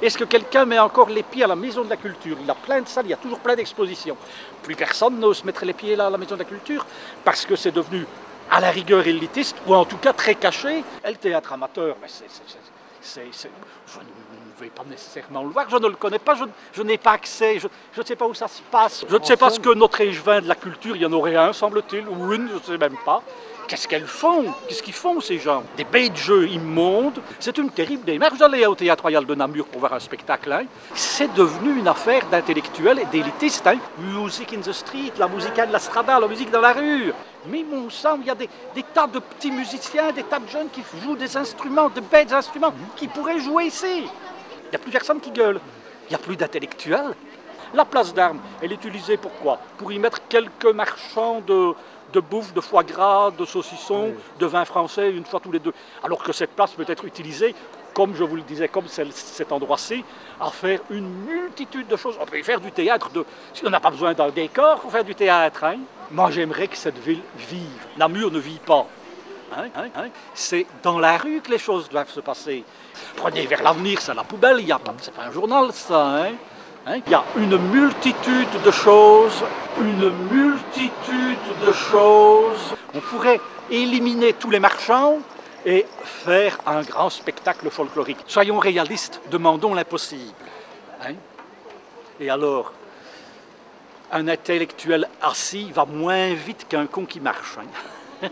Est-ce que quelqu'un met encore les pieds à la Maison de la Culture? Il y a plein de salles, il y a toujours plein d'expositions. Plus personne n'ose mettre les pieds là à la Maison de la Culture parce que c'est devenu à la rigueur élitiste ou en tout cas très caché. Et le théâtre amateur, mais je ne vais pas nécessairement le voir, je ne le connais pas, je n'ai pas accès, je ne sais pas où ça se passe. Je ne sais pas ce que notre échevin de la culture, il y en aurait un semble-t-il, ou une, je ne sais même pas. Qu'est-ce qu'elles font? Qu'est-ce qu'ils font ces gens? Des bêtes de jeu immondes. C'est une terrible démarche d'aller au Théâtre Royal de Namur pour voir un spectacle. Hein. C'est devenu une affaire d'intellectuels et d'élitistes. Hein. Music in the street, la musique de la strada, la musique dans la rue. Mais mon sang, il y a des tas de petits musiciens, des tas de jeunes qui jouent des instruments, de bêtes instruments, qui pourraient jouer ici. Il n'y a plus personne qui gueule. Il n'y a plus d'intellectuels. La place d'Armes, elle est utilisée pour quoi? Pour y mettre quelques marchands de bouffe, de foie gras, de saucissons, de vin français, une fois tous les deux. Alors que cette place peut être utilisée, comme je vous le disais, comme cet endroit-ci, à faire une multitude de choses. On peut y faire du théâtre, on n'a pas besoin d'un décor pour faire du théâtre. Hein. Moi, j'aimerais que cette ville vive. Namur ne vit pas. C'est dans la rue que les choses doivent se passer. Prenez vers l'avenir, c'est la poubelle, c'est pas un journal, ça. Hein. Il y a une multitude de choses, On pourrait éliminer tous les marchands et faire un grand spectacle folklorique. Soyons réalistes, demandons l'impossible. Hein? Et alors, un intellectuel assis va moins vite qu'un con qui marche. Hein?